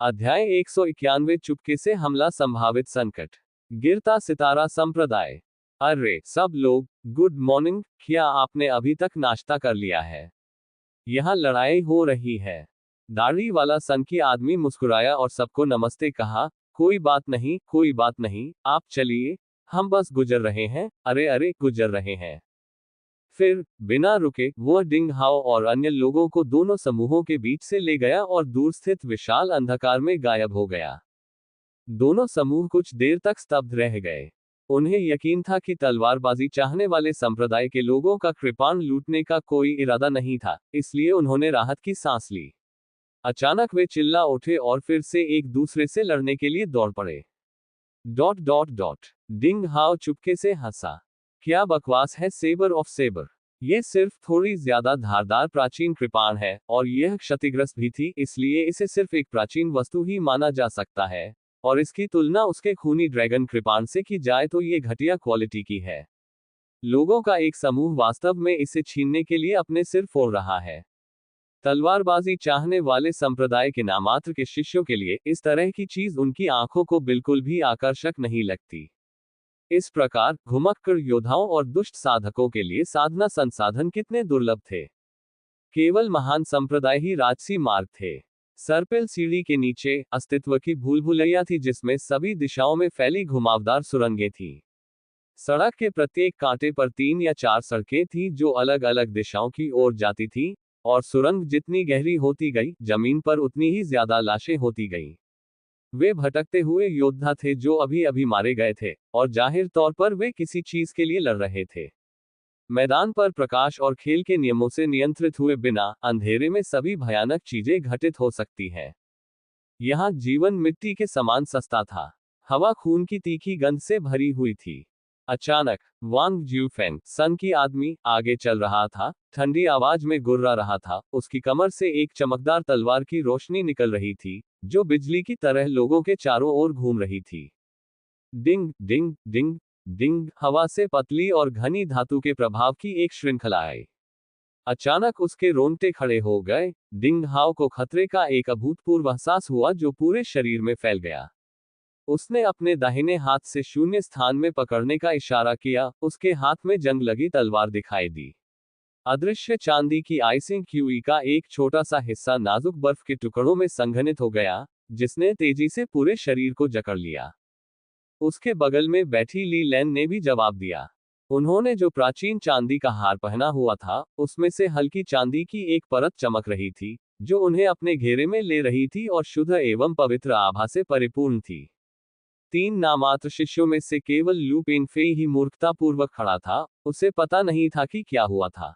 अध्याय 191 चुपके से हमला संभावित संकट। गिरता सितारा संप्रदाय। अरे सब लोग, गुड मॉर्निंग। क्या आपने अभी तक नाश्ता कर लिया है? यहाँ लड़ाई हो रही है। दाढ़ी वाला सनकी आदमी मुस्कुराया और सबको नमस्ते कहा। कोई बात नहीं, कोई बात नहीं, आप चलिए, हम बस गुजर रहे हैं। अरे अरे, गुजर रहे हैं। फिर बिना रुके वह डिंग हाओ और अन्य लोगों को दोनों समूहों के बीच से ले गया और दूर स्थित विशाल अंधकार में गायब हो गया। दोनों समूह कुछ देर तक स्तब्ध रह गए। उन्हें यकीन था कि तलवारबाजी चाहने वाले संप्रदाय के लोगों का कृपाण लूटने का कोई इरादा नहीं था, इसलिए उन्होंने राहत की सांस ली। अचानक वे चिल्ला उठे और फिर से एक दूसरे से लड़ने के लिए दौड़ पड़े। Dot dot dot. डिंग हाओ चुपके से हंसा। क्या बकवास है सेबर ऑफ सेबर। ये सिर्फ थोड़ी ज्यादा धारदार प्राचीन कृपाण है, और यह क्षतिग्रस्त भी थी, इसलिए इसे सिर्फ एक प्राचीन वस्तु ही माना जा सकता है, और इसकी तुलना उसके खूनी ड्रैगन कृपाण से की जाए तो ये घटिया क्वालिटी की है। लोगों का एक समूह वास्तव में इसे छीनने के लिए अपने सिर फोड़ रहा है। तलवारबाजी चाहने वाले संप्रदाय के नामात्र के शिष्यों के लिए इस तरह की चीज उनकी आंखों को बिल्कुल भी आकर्षक नहीं लगती। इस प्रकार घुमक्कड़ योद्धाओं और दुष्ट साधकों के लिए साधना संसाधन कितने दुर्लभ थे। केवल महान संप्रदाय ही राजसी मार्ग थे। सर्पिल सीढ़ी के नीचे अस्तित्व की भूल भुलैया थी, जिसमें सभी दिशाओं में फैली घुमावदार सुरंगें थीं। सड़क के प्रत्येक कांटे पर 3 या 4 सड़कें थीं जो अलग अलग दिशाओं की ओर जाती थीं, और सुरंग जितनी गहरी होती गई, जमीन पर उतनी ही ज्यादा लाशें होती गईं। वे भटकते हुए योद्धा थे जो अभी अभी मारे गए थे, और जाहिर तौर पर वे किसी चीज के लिए लड़ रहे थे। मैदान पर प्रकाश और खेल के नियमों से नियंत्रित हुए बिना अंधेरे में सभी भयानक चीजें घटित हो सकती हैं। यहाँ जीवन मिट्टी के समान सस्ता था। हवा खून की तीखी गंध से भरी हुई थी। अचानक वांग ज्यूफेंग, सन की आदमी, आगे चल रहा था, ठंडी आवाज में गुर्रा रहा था। उसकी कमर से एक चमकदार तलवार की रोशनी निकल रही थी, जो बिजली की तरह लोगों के चारों ओर घूम रही थी। डिंग डिंग डिंग डिंग। हवा से पतली और घनी धातु के प्रभाव की एक श्रृंखला आई। अचानक उसके रोंगटे खड़े हो गए। डिंग हाओ को खतरे का एक अभूतपूर्व एहसास हुआ जो पूरे शरीर में फैल गया। उसने अपने दाहिने हाथ से शून्य स्थान में पकड़ने का इशारा किया। उसके हाथ में जंग लगी तलवार दिखाई दी। अदृश्य चांदी की आइसिंग क्यूई का एक छोटा सा हिस्सा नाजुक बर्फ के टुकड़ों में संघनित हो गया, जिसने तेजी से पूरे शरीर को जकड़ लिया। उसके बगल में बैठी ली लैन ने भी जवाब दिया। उन्होंने जो प्राचीन चांदी का हार पहना हुआ था, उसमें से हल्की चांदी की एक परत चमक रही थी, जो उन्हें अपने घेरे में ले रही थी और शुद्ध एवं पवित्र आभा से परिपूर्ण थी। 3 नामात्र शिष्यों में से केवल लू पेंगफेई ही मूर्खतापूर्वक खड़ा था। उसे पता नहीं था कि क्या हुआ था।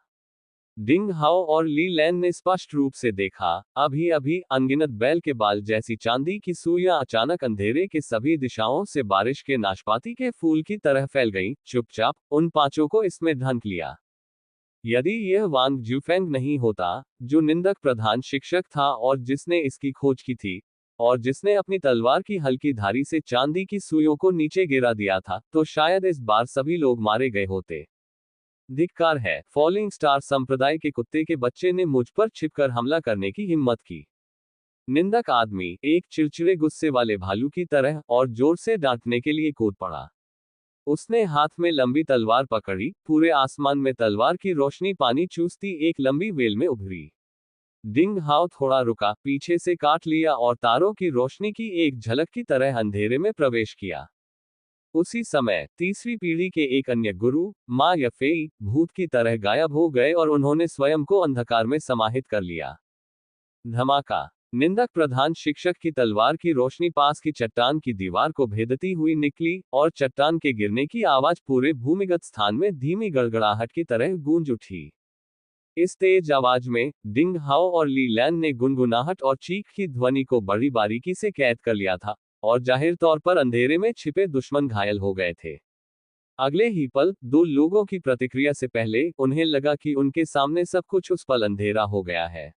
डिंग हाओ और ली लैन ने स्पष्ट रूप से देखा। अभी अभी अनगिनत बैल के बाल जैसी चांदी की सुइयां अचानक अंधेरे के सभी दिशाओं से बारिश के नाशपाती के फूल की तरह फैल गईं। चुपचाप उन 5 को इसमें ढंक लिया। यदि यह वांग ज्यूफेंग नहीं होता, जो निंदक प्रधान शिक्षक था और जिसने इसकी खोज की थी, और जिसने अपनी तलवार की हल्की धारी से चांदी की सुइयों को नीचे गिरा दिया था, तो शायद इस बार सभी लोग मारे गए होते। धिक्कार है, फॉलिंग स्टार संप्रदाय के कुत्ते के बच्चे ने मुझ पर छिपकर हमला करने की हिम्मत की। निंदक आदमी एक चिड़चिड़े गुस्से वाले भालू की तरह और जोर से डांटने के लिए कूद पड़ा। उसने हाथ में लंबी तलवार पकड़ी। पूरे आसमान में तलवार की रोशनी पानी चूसती एक लंबी वेल में उभरी। डिंग हाओ थोड़ा रुका, पीछे से काट लिया और तारों की रोशनी की एक झलक की तरह अंधेरे में प्रवेश किया। उसी समय तीसरी पीढ़ी के एक अन्य गुरु, मा यफेई, भूत की तरह गायब हो गए और उन्होंने स्वयं को अंधकार में समाहित कर लिया। धमाका। निंदक प्रधान शिक्षक की तलवार की रोशनी पास की चट्टान की दीवार को भेदती हुई निकली, और चट्टान के गिरने की आवाज पूरे भूमिगत स्थान में धीमी गड़गड़ाहट की तरह गूंज उठी। इस तेज आवाज में डिंग हाओ और ली लैन ने गुनगुनाहट और चीख की ध्वनि को बड़ी बारीकी से कैद कर लिया था, और जाहिर तौर पर अंधेरे में छिपे दुश्मन घायल हो गए थे। अगले ही पल 2 लोगों की प्रतिक्रिया से पहले उन्हें लगा कि उनके सामने सब कुछ उस पल अंधेरा हो गया है।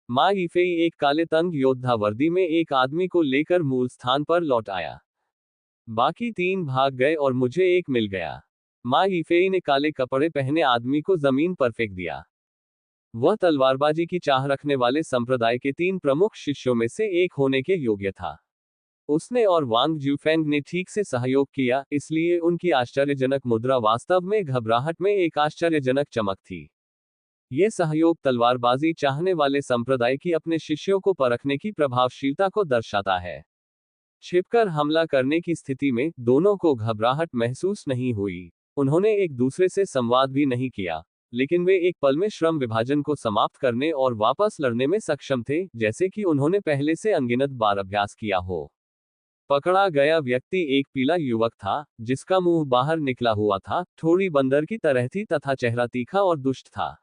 मा यीफेई एक काले तंग योद्धा वर्दी में एक आदमी को लेकर मूल स्थान पर लौट आया। बाकी 3 भाग गए और मुझे एक मिल गया। मा यीफेई ने काले कपड़े पहने आदमी को जमीन पर फेंक दिया। वह तलवारबाजी की चाह रखने वाले संप्रदाय के 3 प्रमुख शिष्यों में से एक होने के योग्य था। उसने और वांग ज्यूफेंग ने ठीक से सहयोग किया, इसलिए उनकी आश्चर्यजनक मुद्रा वास्तव में घबराहट में एक आश्चर्यजनक चमक थी। ये सहयोग तलवारबाजी चाहने वाले संप्रदाय की अपने शिष्यों को परखने की प्रभावशीलता को दर्शाता है। छिपकर हमला करने की स्थिति में दोनों को घबराहट महसूस नहीं हुई। उन्होंने एक दूसरे से संवाद भी नहीं किया, लेकिन वे एक पल में श्रम विभाजन को समाप्त करने और वापस लड़ने में सक्षम थे, जैसे कि उन्होंने पहले से अनगिनत बार अभ्यास किया हो। पकड़ा गया व्यक्ति एक पीला युवक था, जिसका मुंह बाहर निकला हुआ था, ठोड़ी बंदर की तरह थी तथा चेहरा तीखा और दुष्ट था।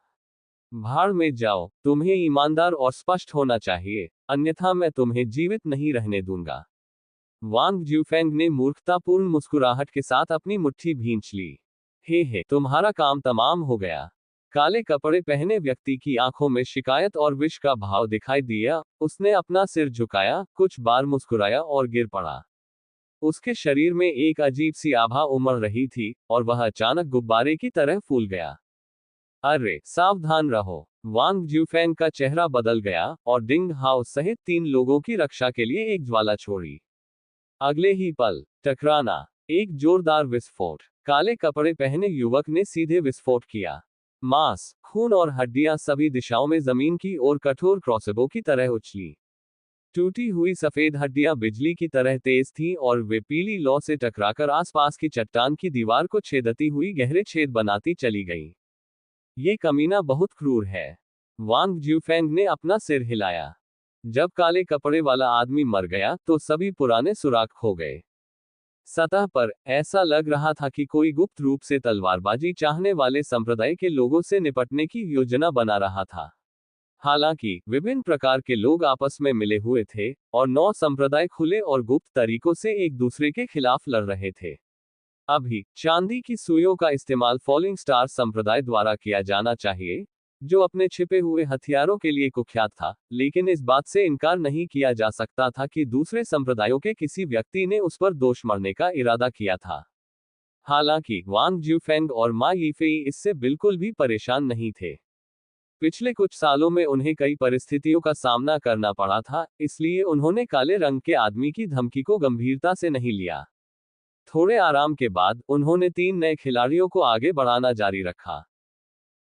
भाड़ में जाओ, तुम्हें ईमानदार और स्पष्ट होना चाहिए, अन्यथा मैं तुम्हें जीवित नहीं रहने दूंगा। वांग ज्यूफेंग ने मूर्खतापूर्ण मुस्कुराहट के साथ अपनी मुट्ठी भींच ली। हे, तुम्हारा काम तमाम हो गया। काले कपड़े पहने व्यक्ति की आंखों में शिकायत और विष का भाव दिखाई दिया। उसने अपना सिर झुकाया, कुछ बार मुस्कुराया और गिर पड़ा। उसके शरीर में एक अजीब सी आभा उमड़ रही थी, और वह अचानक गुब्बारे की तरह फूल गया। अरे, सावधान रहो। वांग ज्यूफेंग का चेहरा बदल गया, और डिंग हाओ सहित 3 लोगों की रक्षा के लिए एक ज्वाला छोड़ी। अगले ही पल, टकराना, एक जोरदार विस्फोट। काले कपड़े पहने युवक ने सीधे विस्फोट किया। मांस, खून और हड्डियां सभी दिशाओं में जमीन की ओर कठोर क्रॉसबो की तरह उछली। टूटी हुई सफेद हड्डियां बिजली की तरह तेज थीं और वे पीली लौ से टकराकर आसपास की चट्टान की दीवार को छेदती हुई गहरे छेद बनाती चली गईं। ये कमीना बहुत क्रूर है। वांग ज्यूफेंग ने अपना सिर हिलाया। जब काले कपड़े वाला आदमी मर गया, तो सभी पुराने सुराग खो गए। सतह पर ऐसा लग रहा था कि कोई गुप्त रूप से तलवारबाजी चाहने वाले संप्रदाय के लोगों से निपटने की योजना बना रहा था। हालांकि विभिन्न प्रकार के लोग आपस में मिले हुए थे, और 9 संप्रदाय खुले और गुप्त तरीकों से एक दूसरे के खिलाफ लड़ रहे थे। अभी चांदी की सुइयों का इस्तेमाल फॉलिंग स्टार संप्रदाय द्वारा किया जाना चाहिए, जो अपने छिपे हुए हथियारों के लिए कुख्यात था, लेकिन इस बात से इनकार नहीं किया जा सकता था कि दूसरे संप्रदायों के किसी व्यक्ति ने उस पर दोष मढ़ने का इरादा किया था। हालांकि वांग ज्यूफेंग और मा यीफेई इससे बिल्कुल भी परेशान नहीं थे। पिछले कुछ सालों में उन्हें कई परिस्थितियों का सामना करना पड़ा था, इसलिए उन्होंने काले रंग के आदमी की धमकी को गंभीरता से नहीं लिया। थोड़े आराम के बाद उन्होंने 3 नए खिलाड़ियों को आगे बढ़ाना जारी रखा।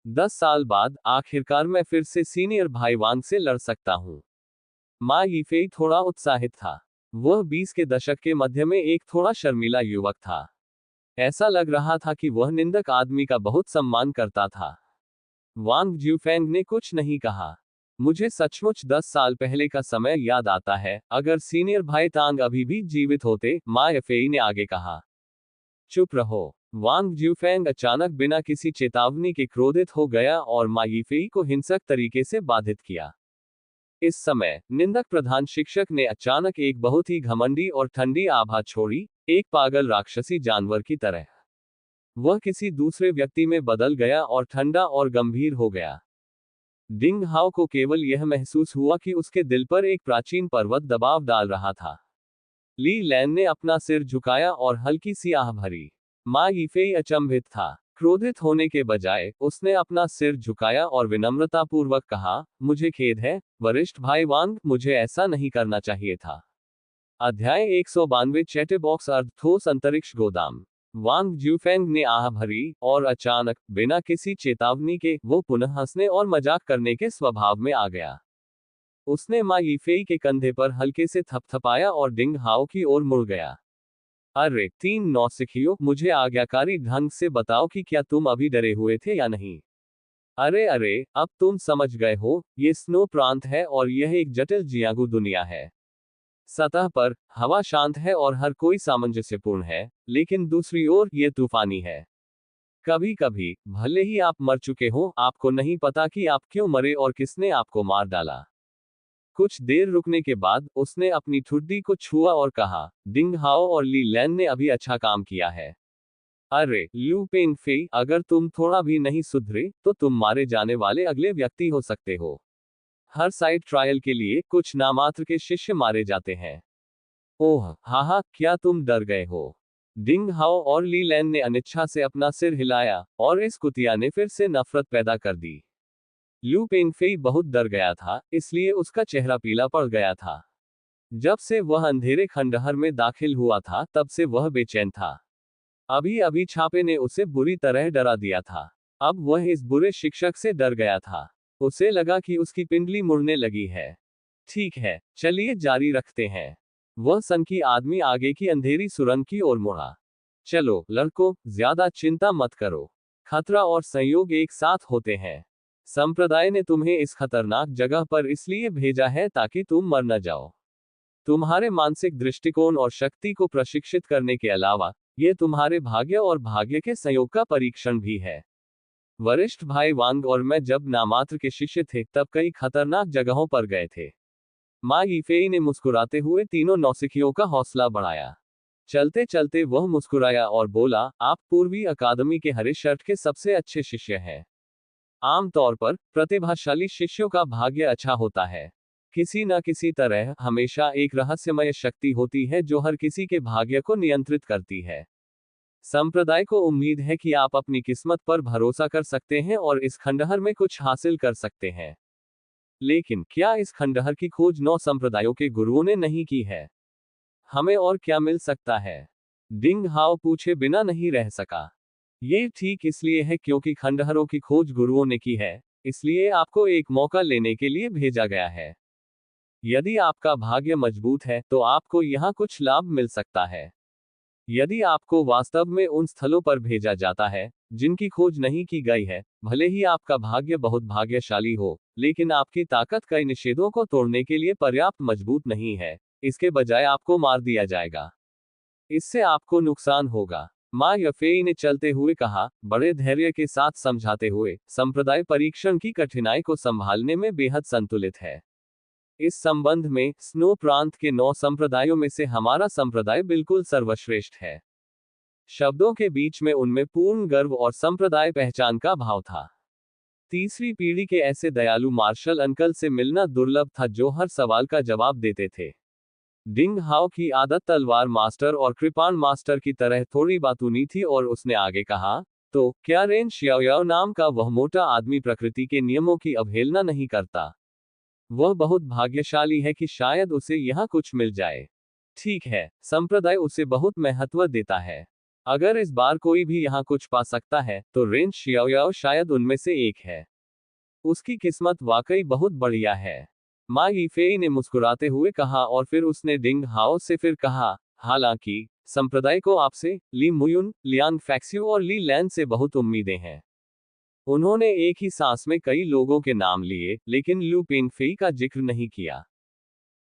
10 साल बाद आखिरकार मैं फिर से सीनियर भाई वांग से लड़ सकता हूं। मा यीफेई थोड़ा उत्साहित था। वह 20 के दशक के मध्य में एक थोड़ा शर्मीला युवक था। ऐसा लग रहा था कि वह निंदक आदमी का बहुत सम्मान करता था। वांग ज्यूफेंग ने कुछ नहीं कहा। मुझे सचमुच 10 साल पहले का समय याद आता है, अगर सीनियर भाई तांग अभी भी जीवित होते, मा यीफेई ने आगे कहा। चुप रहो। वांग ज्यूफेंग अचानक बिना किसी चेतावनी के क्रोधित हो गया और मा यीफेई को हिंसक तरीके से बाधित किया। इस समय निंदक प्रधान शिक्षक ने अचानक एक बहुत ही घमंडी और ठंडी आभा छोड़ी, एक पागल राक्षसी जानवर की तरह। वह किसी दूसरे व्यक्ति में बदल गया और ठंडा और गंभीर हो गया। डिंग हाओ को केवल यह महसूस हुआ कि उसके दिल पर एक प्राचीन पर्वत दबाव डाल रहा था। ली लैन ने अपना सिर झुकाया और हल्की सी आह भरी। मा यीफेई अचंभित था। क्रोधित होने के बजाय उसने अपना सिर झुकाया और विनम्रतापूर्वक कहा, मुझे खेद है, वरिष्ठ भाई वांग, मुझे ऐसा नहीं करना चाहिए था। अध्याय 192 चैटर बॉक्स अर्ध ठोस अंतरिक्ष गोदाम। वांग ज्यूफेंग ने आह भरी, और अचानक, बिना किसी चेतावनी के, वो पुनः हंसने और मजाक करने के स्वभाव में आ गया। उसने मा यीफेई के कंधे पर हल्के से थपथपाया और डिंग हाओ की ओर मुड़ गया। अरे 3 नौसिखियों, मुझे आज्ञाकारी ढंग से बताओ कि क्या तुम अभी डरे हुए थे या नहीं? अरे, अब तुम समझ गए हो, ये स्नो प्रांत है और यह एक जटिल जियागू दुनिया है। सतह पर हवा शांत है और हर कोई सामंजस्यपूर्ण है, लेकिन दूसरी ओर ये तूफानी है। कभी कभी, भले ही आप मर चुके हो, आपको नहीं पता कि आप क्यों मरे और किसने आपको मार डाला। कुछ देर रुकने के बाद उसने अपनी ठुड्डी को छुआ और कहा, डिंग हाओ और ली लैन ने अभी अच्छा काम किया है। अरे लू पेंग फेई, अगर तुम थोड़ा भी नहीं सुधरे, तो तुम मारे जाने वाले अगले व्यक्ति हो सकते हो। हर साइड ट्रायल के लिए कुछ नामात्र के शिष्य मारे जाते हैं। ओह हाँ, क्या तुम डर गए हो? डिंग हाओ और ली लैन ने अनिच्छा से अपना सिर हिलाया, और इस कुतिया ने फिर से नफरत पैदा कर दी। लू पेंगफेई बहुत डर गया था, इसलिए उसका चेहरा पीला पड़ गया था। जब से वह अंधेरे खंडहर में दाखिल हुआ था तब से वह बेचैन था। अभी अभी छापे ने उसे बुरी तरह डरा दिया था। अब वह इस बुरे शिक्षक से डर गया था। उसे लगा कि उसकी पिंडली मुड़ने लगी है। ठीक है, चलिए जारी रखते हैं। वह सनकी आदमी आगे की अंधेरी सुरंग की ओर मुड़ा। चलो लड़कों, ज्यादा चिंता मत करो। खतरा और संयोग एक साथ होते हैं। संप्रदाय ने तुम्हें इस खतरनाक जगह पर इसलिए भेजा है ताकि तुम मर न जाओ। तुम्हारे मानसिक दृष्टिकोण और शक्ति को प्रशिक्षित करने के अलावा यह तुम्हारे भाग्य और भाग्य के संयोग का परीक्षण भी है। वरिष्ठ भाई वांग और मैं जब नामात्र के शिष्य थे तब कई खतरनाक जगहों पर गए थे। माँ यीफेई ने मुस्कुराते हुए तीनों नौसिखियों का हौसला बढ़ाया। चलते चलते वह मुस्कुराया और बोला, आप पूर्वी अकादमी के हरे शर्ट के सबसे अच्छे शिष्य हैं। आमतौर पर प्रतिभाशाली शिष्यों का भाग्य अच्छा होता है। किसी न किसी तरह हमेशा एक रहस्यमय शक्ति होती है जो हर किसी के भाग्य को नियंत्रित करती है। संप्रदाय को उम्मीद है कि आप अपनी किस्मत पर भरोसा कर सकते हैं और इस खंडहर में कुछ हासिल कर सकते हैं। लेकिन क्या इस खंडहर की खोज 9 संप्रदायों के गुरुओं ने नहीं की है? हमें और क्या मिल सकता है? डिंग हाओ पूछे बिना नहीं रह सका। ये ठीक इसलिए है क्योंकि खंडहरों की खोज गुरुओं ने की है, इसलिए आपको एक मौका लेने के लिए भेजा गया है। यदि आपका भाग्य मजबूत है तो आपको यहाँ कुछ लाभ मिल सकता है। यदि आपको वास्तव में उन स्थलों पर भेजा जाता है जिनकी खोज नहीं की गई है, भले ही आपका भाग्य बहुत भाग्यशाली हो, लेकिन आपकी ताकत कई निषेधों को तोड़ने के लिए पर्याप्त मजबूत नहीं है। इसके बजाय आपको मार दिया जाएगा। इससे आपको नुकसान होगा। माँ यफेई ने चलते हुए कहा, बड़े धैर्य के साथ समझाते हुए, संप्रदाय परीक्षण की कठिनाई को संभालने में बेहद संतुलित है। इस संबंध में स्नो प्रांत के 9 संप्रदायों में से हमारा संप्रदाय बिल्कुल सर्वश्रेष्ठ है। शब्दों के बीच में उनमें पूर्ण गर्व और संप्रदाय पहचान का भाव था। तीसरी पीढ़ी के ऐसे दयालु मार्शल अंकल से मिलना दुर्लभ था जो हर सवाल का जवाब देते थे। डिंग हाओ की आदत तलवार मास्टर और कृपाण मास्टर की तरह थोड़ी बातूनी थी और उसने आगे कहा, तो क्या रेन शियाओ नाम का वह मोटा आदमी प्रकृति के नियमों की अवहेलना नहीं करता? वह बहुत भाग्यशाली है कि शायद उसे यहाँ कुछ मिल जाए। ठीक है, संप्रदाय उसे बहुत महत्व देता है। अगर इस बार कोई भी यहाँ कुछ पा सकता है तो रेन शियाओ शायद उनमें से एक है। उसकी किस्मत वाकई बहुत बढ़िया है। माँ यीफेई ने मुस्कुराते हुए कहा और फिर उसने डिंग हाओ से फिर कहा, हालांकि संप्रदाय को आपसे, ली मुयुन, लियांग फैक्सियो और ली लैन से बहुत उम्मीदें हैं। उन्होंने एक ही सांस में कई लोगों के नाम लिए, लेकिन लू पेंगफेई का जिक्र नहीं किया।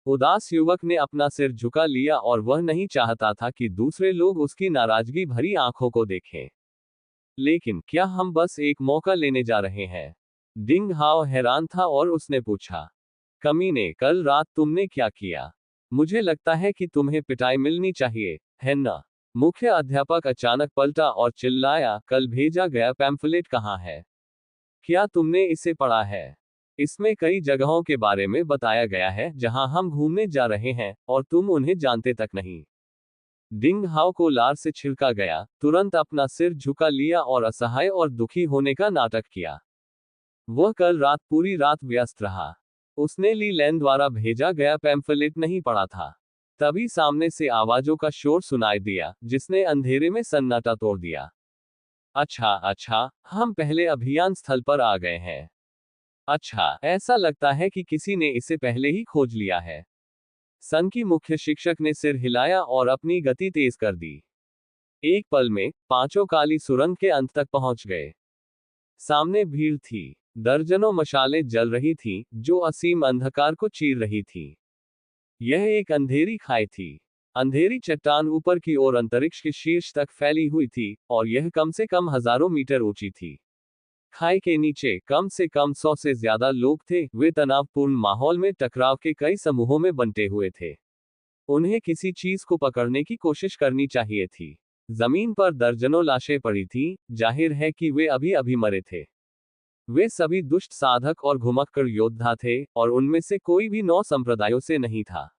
उदास युवक ने अपना सिर झुका लिया और वह नहीं चाहता था कि दूसरे लोग उसकी नाराजगी भरी आंखों को देखें। लेकिन क्या हम बस एक मौका लेने जा रहे हैं? डिंग हाओ हैरान था और उसने पूछा, कमीने, कल रात तुमने क्या किया? मुझे लगता है कि तुम्हें पिटाई मिलनी चाहिए, है ना? मुख्य अध्यापक अचानक पलटा और चिल्लाया, कल भेजा गया पैम्फलेट कहाँ है? क्या तुमने इसे पढ़ा है? इसमें कई जगहों के बारे में बताया गया है जहां हम घूमने जा रहे हैं, और तुम उन्हें जानते तक नहीं। डिंग हाओ को लार से छिड़का गया, तुरंत अपना सिर झुका लिया और असहाय और दुखी होने का नाटक किया। वह कल रात पूरी रात व्यस्त रहा। उसने ली लैन द्वारा भेजा गया पैम्फलेट नहीं पढ़ा था। तभी सामने से आवाजों का शोर सुनाई दिया, जिसने अंधेरे में सन्नाटा तोड़ दिया। अच्छा, हम पहले अभियान स्थल पर आ गए हैं। अच्छा, ऐसा लगता है कि किसी ने इसे पहले ही खोज लिया है। सन की मुख्य शिक्षक ने सिर हिलाया और अपनी गति तेज कर दी। एक पल में पांचों काली सुरंग के अंत तक पहुंच गए। सामने भीड़ थी। दर्जनों मशालें जल रही थीं, जो असीम अंधकार को चीर रही थी। यह एक अंधेरी खाई थी। अंधेरी चट्टान ऊपर की ओर अंतरिक्ष के शीर्ष तक फैली हुई थी, और यह कम से कम हजारों मीटर ऊंची थी। खाई के नीचे कम से कम 100 से ज्यादा लोग थे। वे तनावपूर्ण माहौल में टकराव के कई समूहों में बंटे हुए थे। उन्हें किसी चीज को पकड़ने की कोशिश करनी चाहिए थी। जमीन पर दर्जनों लाशें पड़ी थीं, जाहिर है कि वे अभी अभी मरे थे। वे सभी दुष्ट साधक और घुमक्कड़ योद्धा थे, और उनमें से कोई भी 9 संप्रदायों से नहीं था।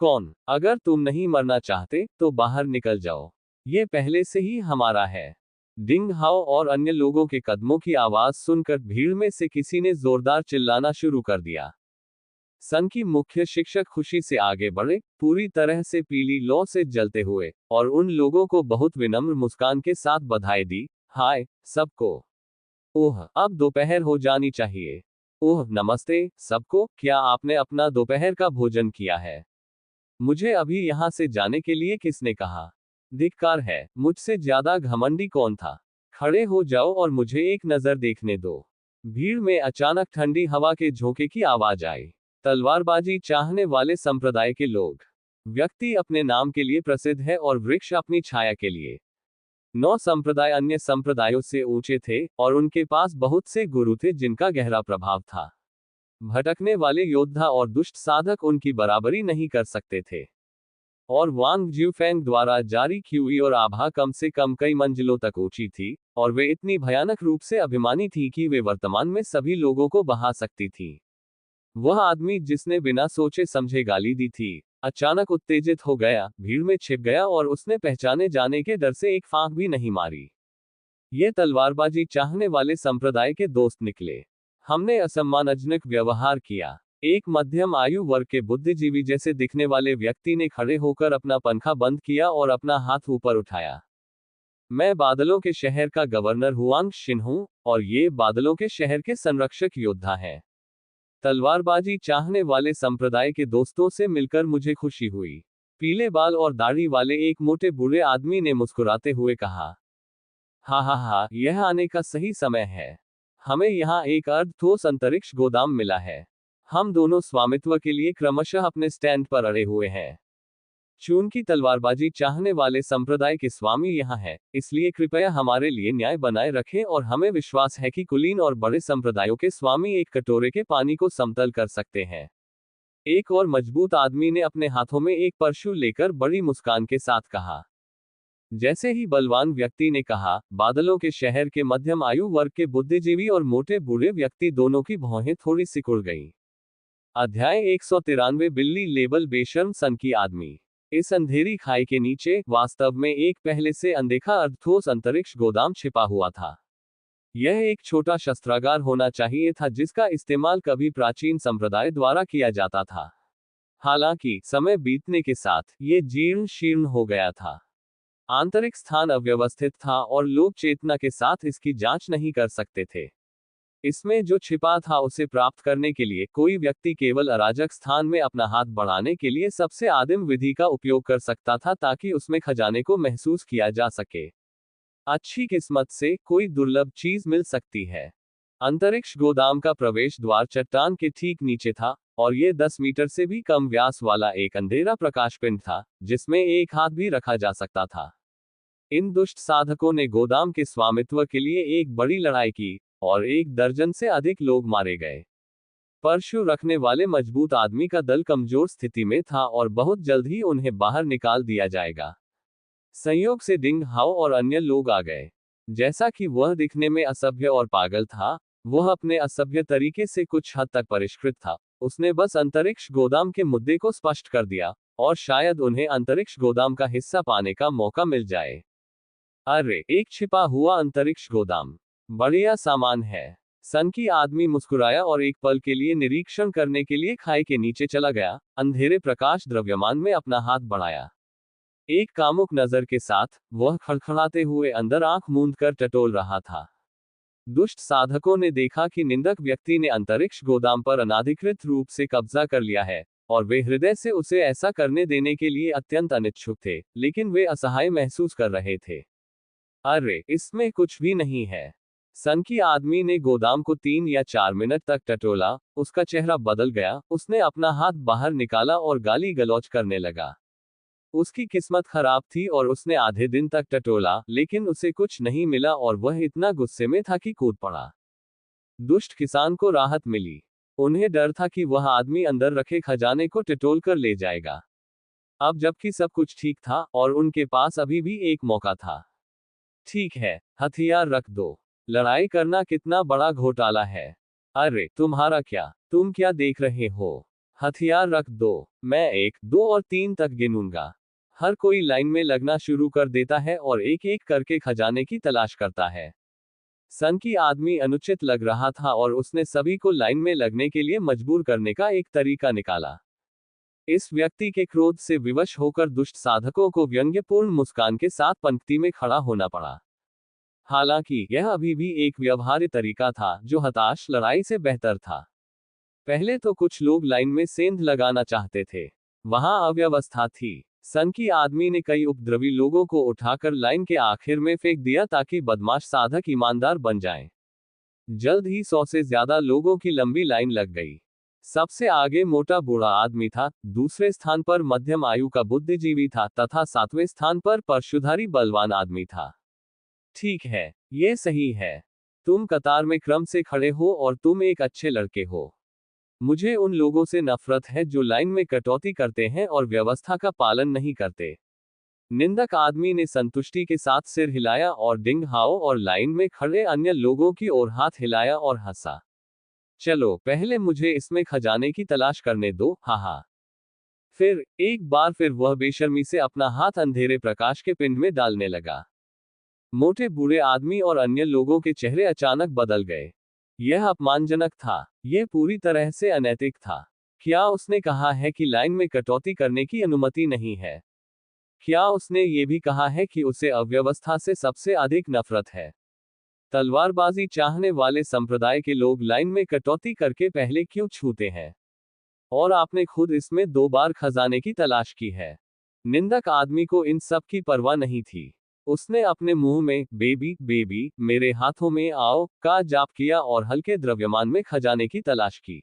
कौन? अगर तुम नहीं मरना चाहते तो बाहर निकल जाओ। ये पहले से ही हमारा है। डिंग हाओ और अन्य लोगों के कदमों की आवाज सुनकर भीड़ में से किसी ने जोरदार चिल्लाना शुरू कर दिया। सन की मुख्य शिक्षक खुशी से आगे बढ़े, पूरी तरह से पीली लौ से जलते हुए, और उन लोगों को बहुत विनम्र मुस्कान के साथ बधाई दी। हाय सबको। ओह अब दोपहर हो जानी चाहिए। ओह नमस्ते सबको, क्या आपने अपना दोपहर का भोजन किया है? मुझे अभी यहां से जाने के लिए किसने कहा? धिक्कार है, मुझसे ज्यादा घमंडी कौन था? खड़े हो जाओ और मुझे एक नजर देखने दो। भीड़ में अचानक ठंडी हवा के झोंके की आवाज आई। तलवारबाजी चाहने वाले संप्रदाय के लोग। व्यक्ति अपने नाम के लिए प्रसिद्ध है और वृक्ष अपनी छाया के लिए। 9 संप्रदाय अन्य संप्रदायों से ऊंचे थे, और उनके पास बहुत से गुरु थे जिनका गहरा प्रभाव था। भटकने वाले योद्धा और दुष्ट साधक उनकी बराबरी नहीं कर सकते थे। और वांग ज्यूफेंग द्वारा जारी क्यूई और आभा कम से कम कई मंजिलों तक ऊंची थी, और वे इतनी भयानक रूप से अभिमानी थी कि वे वर्तमान में सभी लोगों को बहा सकती थी। वह आदमी जिसने बिना सोचे समझे गाली दी थी, अचानक उत्तेजित हो गया, भीड़ में छिप गया और उसने पहचाने जाने के डर से एक फांक भी नहीं मारी। ये तलवारबाजी चाहने वाले संप्रदाय के दोस्त निकले। हमने असम्मानजनक व्यवहार किया। एक मध्यम आयु वर्ग के बुद्धिजीवी जैसे दिखने वाले व्यक्ति ने खड़े होकर अपना पंखा बंद किया और अपना हाथ ऊपर उठाया। मैं बादलों के शहर का गवर्नर हुआंग शिन हूं, और ये बादलों के शहर के संरक्षक योद्धा हैं। तलवारबाजी चाहने वाले संप्रदाय के दोस्तों से मिलकर मुझे खुशी हुई। पीले बाल और दाढ़ी वाले एक मोटे बूढ़े आदमी ने मुस्कुराते हुए कहा, हा, यह आने का सही समय है। हमें यहाँ एक अर्ध ठोस अंतरिक्ष गोदाम मिला है। हम दोनों स्वामित्व के लिए क्रमशः अपने स्टैंड पर अड़े हुए हैं। चून की तलवारबाजी चाहने वाले संप्रदाय के स्वामी यहाँ हैं, इसलिए कृपया हमारे लिए न्याय बनाए रखें, और हमें विश्वास है कि कुलीन और बड़े संप्रदायों के स्वामी एक कटोरे के पानी को समतल कर सकते हैं। एक और मजबूत आदमी ने अपने हाथों में एक परशु लेकर बड़ी मुस्कान के साथ कहा। जैसे ही बलवान व्यक्ति ने कहा, बादलों के शहर के मध्यम आयु वर्ग के बुद्धिजीवी और मोटे बूढ़े व्यक्ति दोनों की भौहें थोड़ी सिकुड़ गईं। अध्याय 193 बिल्ली लेबल बेशर्म सन की आदमी। इस अंधेरी खाई के नीचे वास्तव में एक पहले से अनदेखा अर्धठोस अंतरिक्ष गोदाम छिपा हुआ था। यह एक छोटा शस्त्रागार होना चाहिए था जिसका इस्तेमाल कभी प्राचीन संप्रदाय द्वारा किया जाता था। हालांकि समय बीतने के साथ ये जीर्ण शीर्ण हो गया था। आंतरिक स्थान अव्यवस्थित था और लोग चेतना के साथ इसकी जांच नहीं कर सकते थे। इसमें जो छिपा था उसे प्राप्त करने के लिए कोई व्यक्ति केवल अराजक स्थान में अपना हाथ बढ़ाने के लिए सबसे आदिम विधि का उपयोग कर सकता था ताकि उसमें खजाने को महसूस किया जा सके। अच्छी किस्मत से कोई दुर्लभ चीज मिल सकती है। अंतरिक्ष गोदाम का प्रवेश द्वार चट्टान के ठीक नीचे था, और ये 10 मीटर से भी कम व्यास वाला एक अंधेरा प्रकाश पिंड था, जिसमें एक हाथ भी रखा जा सकता था। इन दुष्ट साधकों ने गोदाम के स्वामित्व के लिए एक बड़ी लड़ाई की, और 1 दर्जन से अधिक लोग मारे गए। परशु रखने वाले मजबूत आदमी का दल कमजोर स्थिति में था और बहुत जल्द ही उन्हें बाहर निकाल दिया जाएगा। संयोग से डिंग हाओ और अन्य लोग आ गए। जैसा कि वह दिखने में असभ्य और पागल था, वह अपने असभ्य तरीके से कुछ हद तक परिष्कृत था। उसने बस अंतरिक्ष गोदाम के मुद्दे को स्पष्ट कर दिया, और शायद उन्हें अंतरिक्ष गोदाम का हिस्सा पाने का मौका मिल जाए। अरे, एक छिपा हुआ अंतरिक्ष गोदाम, बढ़िया सामान है। सन की आदमी मुस्कुराया और एक पल के लिए निरीक्षण करने के लिए खाई के नीचे चला गया, अंधेरे प्रकाश द्रव्यमान में अपना हाथ बढ़ाया। एक कामुक नजर के साथ, वह खड़खड़ाते हुए अंदर आंख मूंद कर टटोल रहा था। दुष्ट साधकों ने देखा कि निंदक व्यक्ति ने अंतरिक्ष गोदाम पर अनाधिकृत रूप से कब्जा कर लिया है, और वे हृदय से उसे ऐसा करने देने के लिए अत्यंत अनिच्छुक थे, लेकिन वे असहाय महसूस कर रहे थे। अरे, इसमें कुछ भी नहीं है। सन की आदमी ने गोदाम को 3 या 4 मिनट तक टटोला, उसका चेहरा बदल गया, उसने अपना हाथ बाहर निकाला और गाली गलौज करने लगा। उसकी किस्मत खराब थी और उसने आधे दिन तक टटोला, लेकिन उसे कुछ नहीं मिला और वह इतना गुस्से में था कि कूद पड़ा। दुष्ट किसान को राहत मिली। उन्हें डर था कि वह आदमी अंदर रखे खजाने को टटोल कर ले जाएगा। अब जबकि सब कुछ ठीक था और उनके पास अभी भी एक मौका था। ठीक है, हथियार रख दो। लड़ाई करना कितना बड़ा घोटाला है। अरे, तुम्हारा क्या? तुम क्या देख रहे हो? हथियार रख दो। मैं 1, 2 और 3 तक गिनूंगा। हर कोई लाइन में लगना शुरू कर देता है और एक एक करके खजाने की तलाश करता है। सन की आदमी अनुचित लग रहा था और उसने सभी को लाइन में लगने के लिए मजबूर करने का एक तरीका निकाला। इस व्यक्ति के क्रोध से विवश होकर दुष्ट साधकों को व्यंग्यपूर्ण मुस्कान के साथ पंक्ति में खड़ा होना पड़ा। हालांकि यह अभी भी एक व्यवहार्य तरीका था जो हताश लड़ाई से बेहतर था। पहले तो कुछ लोग लाइन में सेंध लगाना चाहते थे। वहां अव्यवस्था थी। सन की आदमी ने कई उपद्रवी लोगों को उठाकर लाइन के आखिर में फेंक दिया ताकि बदमाश साधक ईमानदार बन जाएं। जल्द ही 100 से ज्यादा लोगों की लंबी लाइन लग गई। सबसे आगे मोटा बूढ़ा आदमी था, दूसरे स्थान पर मध्यम आयु का बुद्धिजीवी था तथा 7वें स्थान पर परशुधारी बलवान आदमी था। ठीक है, ये सही है। तुम कतार में क्रम से खड़े हो और तुम एक अच्छे लड़के हो। मुझे उन लोगों से नफरत है जो लाइन में कटौती करते हैं और व्यवस्था का पालन नहीं करते। निंदक आदमी ने संतुष्टि के साथ सिर हिलाया और डिंग हाओ और लाइन में खड़े अन्य लोगों की ओर हाथ हिलाया और हंसा। चलो पहले मुझे इसमें खजाने की तलाश करने दो, हाहा। फिर एक बार फिर वह बेशर्मी से अपना हाथ अंधेरे प्रकाश के पिंड में डालने लगा। मोटे बूढ़े आदमी और अन्य लोगों के चेहरे अचानक बदल गए। यह अपमानजनक था। यह पूरी तरह से अनैतिक था। क्या उसने कहा है कि लाइन में कटौती करने की अनुमति नहीं है? क्या उसने ये भी कहा है कि उसे अव्यवस्था से सबसे अधिक नफरत है? तलवारबाजी चाहने वाले संप्रदाय के लोग लाइन में कटौती करके पहले क्यों छूते हैं? और आपने खुद इसमें 2 बार खजाने की तलाश की है। निंदक आदमी को इन सब की परवाह नहीं थी। उसने अपने मुंह में बेबी बेबी मेरे हाथों में आओ का जाप किया और हल्के द्रव्यमान में खजाने की तलाश की।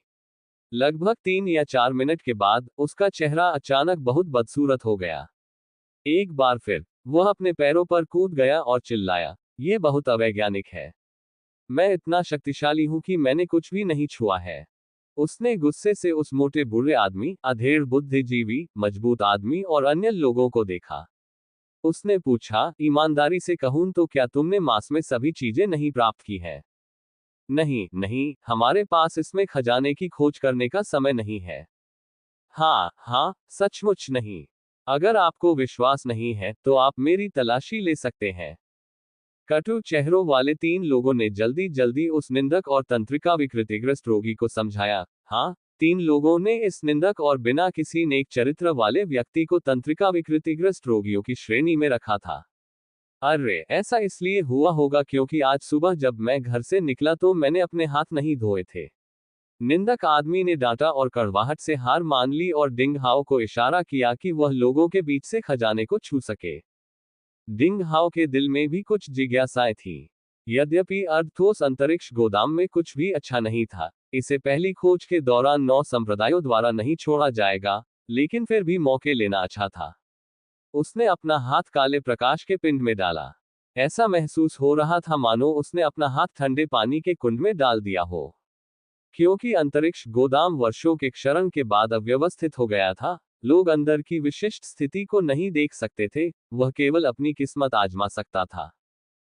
लगभग 3 या 4 मिनट के बाद उसका चेहरा अचानक बहुत बदसूरत हो गया। एक बार फिर वह अपने पैरों पर कूद गया और चिल्लाया, यह बहुत अवैज्ञानिक है। मैं इतना शक्तिशाली हूं कि मैंने कुछ भी नहीं छुआ है। उसने गुस्से से उस मोटे बूढ़े आदमी, अधेड़ बुद्धिजीवी, मजबूत आदमी और अन्य लोगों को देखा। उसने पूछा, ईमानदारी से कहूं तो क्या तुमने मास में सभी चीजें नहीं प्राप्त की है? नहीं नहीं, हमारे पास इसमें खजाने की खोज करने का समय नहीं है। हाँ हाँ, सचमुच नहीं। अगर आपको विश्वास नहीं है तो आप मेरी तलाशी ले सकते हैं। कटु चेहरों वाले 3 लोगों ने जल्दी जल्दी उस निंदक और तंत्रिका विकृतिग्रस्त रोगी को समझाया। हाँ, 3 लोगों ने इस निंदक और बिना किसी नेक चरित्र वाले व्यक्ति को तंत्रिका विकृतिग्रस्त रोगियों की श्रेणी में रखा था। अरे, ऐसा इसलिए हुआ होगा क्योंकि आज सुबह जब मैं घर से निकला तो मैंने अपने हाथ नहीं धोए थे। निंदक आदमी ने डांटा और कड़वाहट से हार मान ली और डिंग हाओ को इशारा किया कि वह लोगों के बीच से खजाने को छू सके। डिंग हाओ के दिल में भी कुछ जिज्ञासाएं थीं। यद्यपि अर्धठोस अंतरिक्ष गोदाम में कुछ भी अच्छा नहीं था, इसे पहली खोज के दौरान 9 संप्रदायों द्वारा नहीं छोड़ा जाएगा, लेकिन फिर भी मौके लेना अच्छा था। उसने अपना हाथ काले प्रकाश के पिंड में डाला। ऐसा महसूस हो रहा था मानो उसने अपना हाथ ठंडे पानी के कुंड में डाल दिया हो। क्योंकि अंतरिक्ष गोदाम वर्षों के क्षरण के बाद अव्यवस्थित हो गया था, लोग अंदर की विशिष्ट स्थिति को नहीं देख सकते थे, वह केवल अपनी किस्मत आजमा सकता था।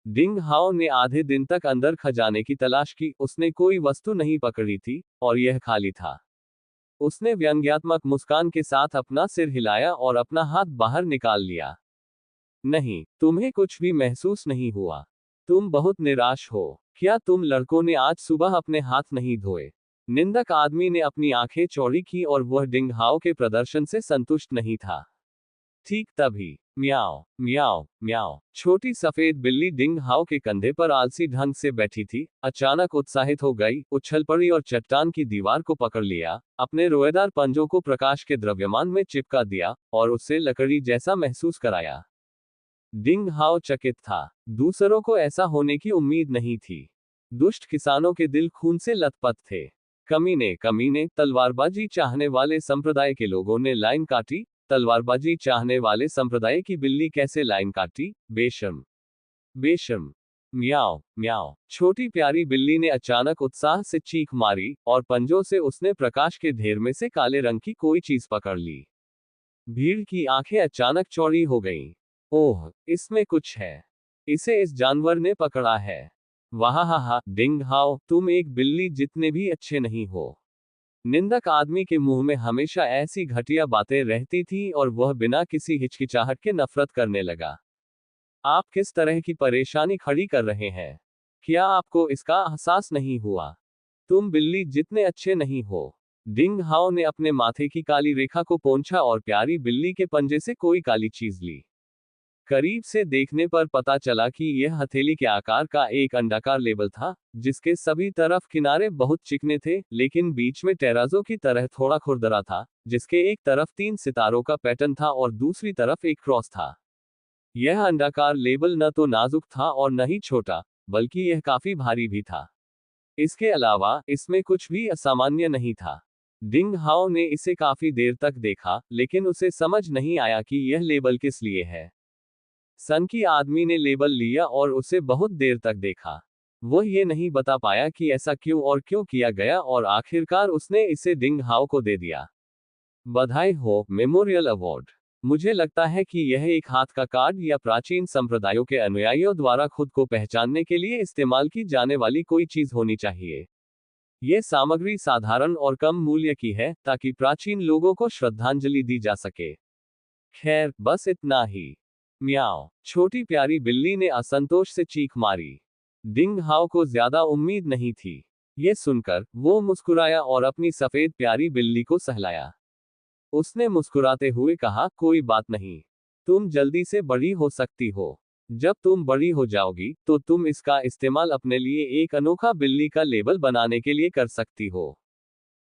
डिंग हाओ ने आधे दिन तक अंदर खजाने की तलाश की, उसने कोई वस्तु नहीं पकड़ी थी, और यह खाली था। उसने व्यंग्यात्मक मुस्कान के साथ अपना सिर हिलाया और अपना हाथ बाहर निकाल लिया। नहीं, तुम्हें कुछ भी महसूस नहीं हुआ। तुम बहुत निराश हो। क्या तुम लड़कों ने आज सुबह अपने हाथ नहीं धोए? निंदक आदमी ने अपनी आंखें चौड़ी की और वह डिंग हाओ के प्रदर्शन से संतुष्ट नहीं था। ठीक तभी म्याओ म्याओ म्याओ छोटी सफेद बिल्ली डिंग हाओ के कंधे पर आलसी ढंग से बैठी थी, अचानक उत्साहित हो गई, उछल पड़ी और चट्टान की दीवार को पकड़ लिया, अपने रोएदार पंजों को प्रकाश के द्रव्यमान में चिपका दिया और उससे लकड़ी जैसा महसूस कराया। डिंग हाओ चकित था। दूसरों को ऐसा होने की उम्मीद नहीं थी। दुष्ट किसानों के दिल खून से लथपथ थे। कमीने कमीने तलवारबाजी चाहने वाले संप्रदाय के लोगों ने लाइन काटी। तलवारबाजी चाहने वाले संप्रदाय की बिल्ली कैसे लाइन काटी? बेशर्म बेशर्म। म्याओ म्याओ छोटी प्यारी बिल्ली ने अचानक उत्साह से चीख मारी और पंजों से उसने प्रकाश के ढेर में से काले रंग की कोई चीज पकड़ ली। भीड़ की आंखें अचानक चौड़ी हो गईं। ओह, इसमें कुछ है। इसे इस जानवर ने पकड़ा है। वाह हा हा, डिंग हाओ, तुम एक बिल्ली जितने भी अच्छे नहीं हो। निंदक आदमी के मुंह में हमेशा ऐसी घटिया बातें रहती थी और वह बिना किसी हिचकिचाहट के नफरत करने लगा। आप किस तरह की परेशानी खड़ी कर रहे हैं? क्या आपको इसका एहसास नहीं हुआ? तुम बिल्ली जितने अच्छे नहीं हो। डिंग हाओ ने अपने माथे की काली रेखा को पोंछा और प्यारी बिल्ली के पंजे से कोई काली चीज ली। करीब से देखने पर पता चला कि यह हथेली के आकार का एक अंडाकार लेबल था, जिसके सभी तरफ किनारे बहुत चिकने थे, लेकिन बीच में टेराजो की तरह थोड़ा खुरदरा था, जिसके एक तरफ 3 सितारों का पैटर्न था और दूसरी तरफ एक क्रॉस था। यह अंडाकार लेबल न तो नाजुक था और न ही छोटा, बल्कि यह काफी भारी भी था। इसके अलावा इसमें कुछ भी असामान्य नहीं था। डिंग हाओ ने इसे काफी देर तक देखा, लेकिन उसे समझ नहीं आया कि यह लेबल किस लिए है। सन की आदमी ने लेबल लिया और उसे बहुत देर तक देखा। वह ये नहीं बता पाया कि ऐसा क्यों और क्यों किया गया, और आखिरकार उसने इसे डिंग हाओ को दे दिया। बधाई हो, मेमोरियल अवार्ड। मुझे लगता है कि यह एक हाथ का कार्ड या प्राचीन संप्रदायों के अनुयायियों द्वारा खुद को पहचानने के लिए इस्तेमाल की जाने वाली कोई चीज होनी चाहिए। यह सामग्री साधारण और कम मूल्य की है, ताकि प्राचीन लोगों को श्रद्धांजलि दी जा सके। खैर, बस इतना ही। म्याओ। छोटी प्यारी बिल्ली ने असंतोष से चीख मारी। डिंग हाओ को ज्यादा उम्मीद नहीं थी। ये सुनकर वो मुस्कुराया और अपनी सफेद प्यारी बिल्ली को सहलाया। उसने मुस्कुराते हुए कहा, कोई बात नहीं। तुम जल्दी से बड़ी हो सकती हो। जब तुम बड़ी हो जाओगी, तो तुम इसका इस्तेमाल अपने लिए एक अनोखा बिल्ली का लेबल बनाने के लिए कर सकती हो।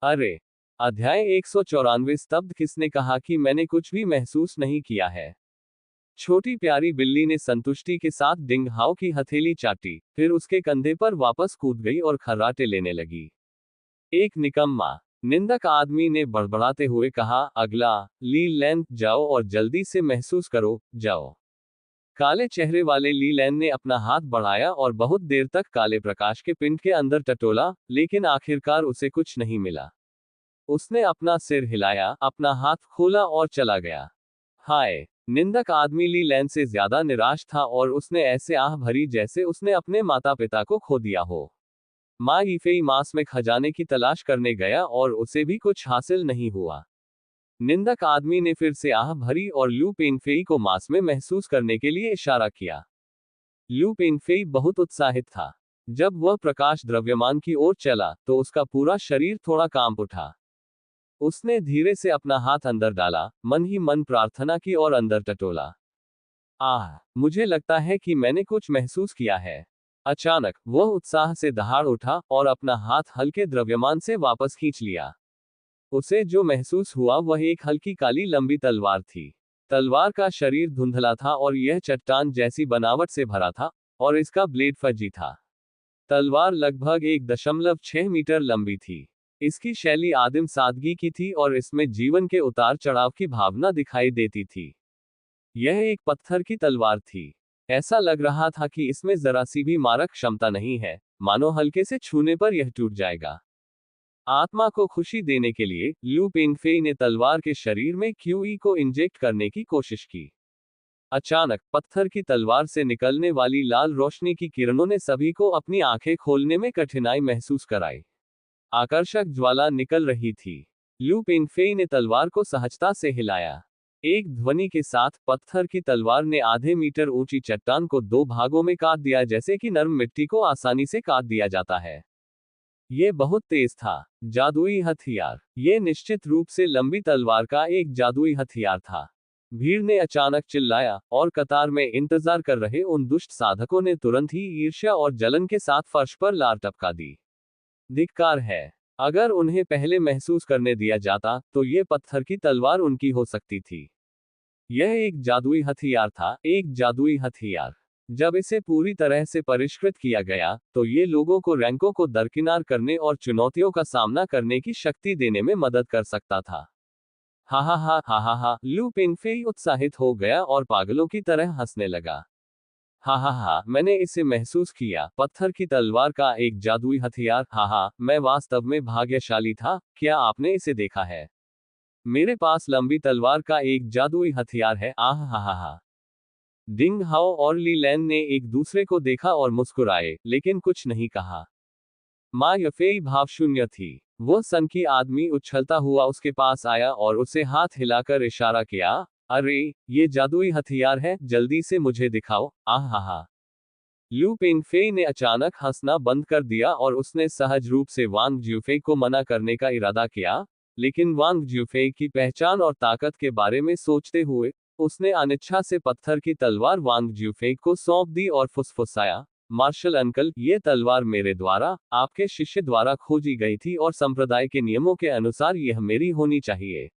अरे! अध्याय 194 स्तब्ध। किसने कहा कि मैंने कुछ भी महसूस नहीं किया है? छोटी प्यारी बिल्ली ने संतुष्टि के साथ डिंग हाओ की हथेली चाटी, फिर उसके कंधे पर वापस कूद गई और खर्राटे लेने लगी। एक निकम्मा, निंदक आदमी ने बड़बड़ाते हुए कहा। अगला, ली लैन, जाओ और जल्दी से महसूस करो, जाओ। काले चेहरे वाले ली लैन ने अपना हाथ बढ़ाया और बहुत देर तक काले प्रकाश के पिंड के अंदर टटोला, लेकिन आखिरकार उसे कुछ नहीं मिला। उसने अपना सिर हिलाया, अपना हाथ खोला और चला गया। हाय! निंदक आदमी ली लैन से ज्यादा निराश था और उसने ऐसे आह भरी जैसे उसने अपने माता पिता को खो दिया हो। माँ यीफेई मास में खजाने की तलाश करने गया और उसे भी कुछ हासिल नहीं हुआ। निंदक आदमी ने फिर से आह भरी और लू पेंगफेई को मास में महसूस करने के लिए इशारा किया। लू पेंगफेई बहुत उत्साहित था। जब वह प्रकाश द्रव्यमान की ओर चला, तो उसका पूरा शरीर थोड़ा कांप उठा। उसने धीरे से अपना हाथ अंदर डाला, मन ही मन प्रार्थना की और अंदर टटोला। आह! मुझे लगता है कि मैंने कुछ महसूस किया है। अचानक, वह उत्साह से दहाड़ उठा और अपना हाथ हल्के द्रव्यमान से वापस खींच लिया। उसे जो महसूस हुआ वह एक हल्की काली लंबी तलवार थी। तलवार का शरीर धुंधला था और यह चट्टान जैसी बनावट से भरा था, और इसका ब्लेड फजी था। तलवार लगभग 1.6 मीटर लंबी थी। इसकी शैली आदिम सादगी की थी और इसमें जीवन के उतार चढ़ाव की भावना दिखाई देती थी। यह एक पत्थर की तलवार थी। ऐसा लग रहा था कि इसमें जरा सी भी मारक क्षमता नहीं है, मानो हल्के से छूने पर यह टूट जाएगा। आत्मा को खुशी देने के लिए लू पेंगफेई ने तलवार के शरीर में क्यूई को इंजेक्ट करने की कोशिश की। अचानक, पत्थर की तलवार से निकलने वाली लाल रोशनी की किरणों ने सभी को अपनी आंखें खोलने में कठिनाई महसूस कराई। आकर्षक ज्वाला निकल रही थी। लू पेंगफेई ने तलवार को सहजता से हिलाया। एक ध्वनि के साथ पत्थर की तलवार ने आधे मीटर ऊंची चट्टान को 2 भागों में काट दिया, जैसे कि नरम मिट्टी को आसानी से काट दिया जाता है। ये बहुत तेज था। जादुई हथियार। ये निश्चित रूप से लंबी तलवार का एक जादुई हथियार था। भीड़ ने अचानक चिल्लाया, और कतार में इंतजार कर रहे उन दुष्ट साधकों ने तुरंत ही ईर्ष्या और जलन के साथ फर्श पर लार टपका दी। धिक्कार है। अगर उन्हें पहले महसूस करने दिया जाता, तो ये पत्थर की तलवार उनकी हो सकती थी। यह एक जादुई हथियार था, एक जादुई हथियार। जब इसे पूरी तरह से परिष्कृत किया गया, तो ये लोगों को रैंकों को दरकिनार करने और चुनौतियों का सामना करने की शक्ति देने में मदद कर सकता था। हा हा हा हा हा हा, लू पेंगफेई उत्साहित हो गया और पागलों की तरह हंसने लगा। हा हा हा, मैंने इसे महसूस किया, पत्थर की तलवार का एक जादुई हथियार। हा हा, मैं वास्तव में भाग्यशाली था। क्या आपने इसे देखा है? मेरे पास लंबी तलवार का एक जादुई हथियार है। आह हा हा हा। डिंग हाओ और ली लैन ने एक दूसरे को देखा और मुस्कुराए, लेकिन कुछ नहीं कहा। माँ यफेई भावशून्य थी। वो सनकी आदमी उछलता हुआ उसके पास आया और उसे हाथ हिलाकर इशारा किया, अरे, ये जादुई हथियार है, जल्दी से मुझे दिखाओ। आहा। लू पेंगफेई ने अचानक हंसना बंद कर दिया और उसने सहज रूप से वांग ज्यूफेई को मना करने का इरादा किया, लेकिन वांग ज्यूफेई की पहचान और ताकत के बारे में सोचते हुए उसने अनिच्छा से पत्थर की तलवार वांग ज्यूफेई को सौंप दी और फुसफुसाया, मार्शल अंकल, ये तलवार मेरे द्वारा, आपके शिष्य द्वारा खोजी गई थी और संप्रदाय के नियमों के अनुसार यह मेरी होनी चाहिए।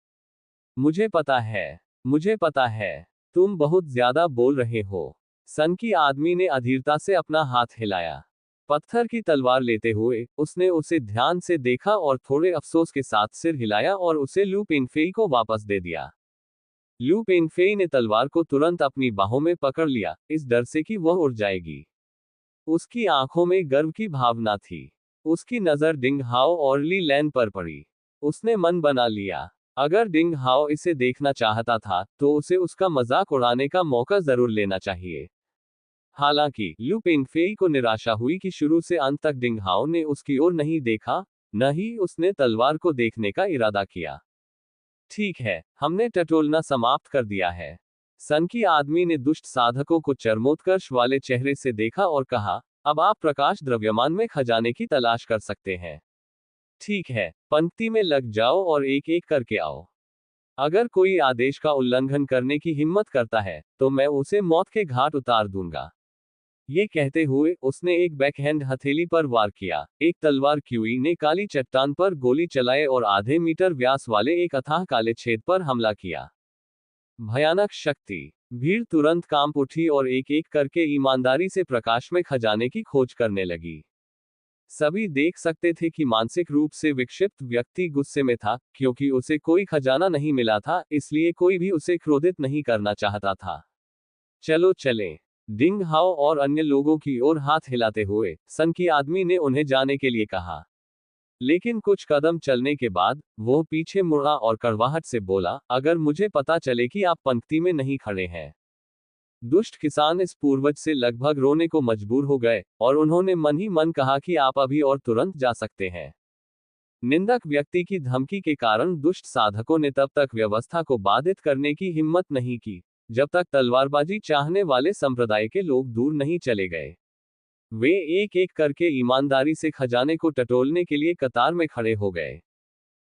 मुझे पता है, तुम बहुत ज्यादा बोल रहे हो। सन की आदमी ने अधीरता से अपना हाथ हिलाया। पत्थर की तलवार लेते हुए उसने उसे ध्यान से देखा और थोड़े अफसोस के साथ सिर हिलाया और उसे लू पेंगफेई को वापस दे दिया। लू पेंगफेई ने तलवार को तुरंत अपनी बाहों में पकड़ लिया, इस डर से कि वह उड़ जाएगी। उसकी आंखों में गर्व की भावना थी। उसकी नजर डिंग हाओ और ली लैन पर पड़ी। उसने मन बना लिया, अगर डिंग हाओ इसे देखना चाहता था तो उसे उसका मजाक उड़ाने का मौका जरूर लेना चाहिए। हालांकि लू पेंगफेई को निराशा हुई कि शुरू से अंत तक डिंग हाओ ने उसकी ओर नहीं देखा, न ही उसने तलवार को देखने का इरादा किया। ठीक है, हमने टटोलना समाप्त कर दिया है। सन की आदमी ने दुष्ट साधकों को चरमोत्कर्ष वाले चेहरे से देखा और कहा, अब आप प्रकाश द्रव्यमान में खजाने की तलाश कर सकते हैं। ठीक है, पंक्ति में लग जाओ और एक एक करके आओ। अगर कोई आदेश का उल्लंघन करने की हिम्मत करता है तो मैं उसे मौत के घाट उतार दूंगा। ये कहते हुए उसने एक बैकहैंड हथेली पर वार किया। एक तलवार क्यूई ने काली चट्टान पर गोली चलाए और आधे मीटर व्यास वाले एक अथाह काले छेद पर हमला किया। भयानक शक्ति। भीड़ तुरंत कांप उठी और एक एक करके ईमानदारी से प्रकाश में खजाने की खोज करने लगी। सभी देख सकते थे कि मानसिक रूप से विक्षिप्त व्यक्ति गुस्से में था, क्योंकि उसे कोई खजाना नहीं मिला था, इसलिए कोई भी उसे क्रोधित नहीं करना चाहता था। चलो चलें। डिंग हाओ और अन्य लोगों की ओर हाथ हिलाते हुए सन की आदमी ने उन्हें जाने के लिए कहा। लेकिन कुछ कदम चलने के बाद वो पीछे मुड़ा और कड़वाहट से बोला, अगर मुझे पता चले कि आप पंक्ति में नहीं खड़े हैं। दुष्ट किसान इस पूर्वज से लगभग रोने को मजबूर हो गए और उन्होंने मन ही मन कहा कि आप अभी और तुरंत जा सकते हैं। निंदक व्यक्ति की धमकी के कारण दुष्ट साधकों ने तब तक व्यवस्था को बाधित करने की हिम्मत नहीं की जब तक तलवारबाजी चाहने वाले संप्रदाय के लोग दूर नहीं चले गए। वे एक एक करके ईमानदारी से खजाने को टटोलने के लिए कतार में खड़े हो गए।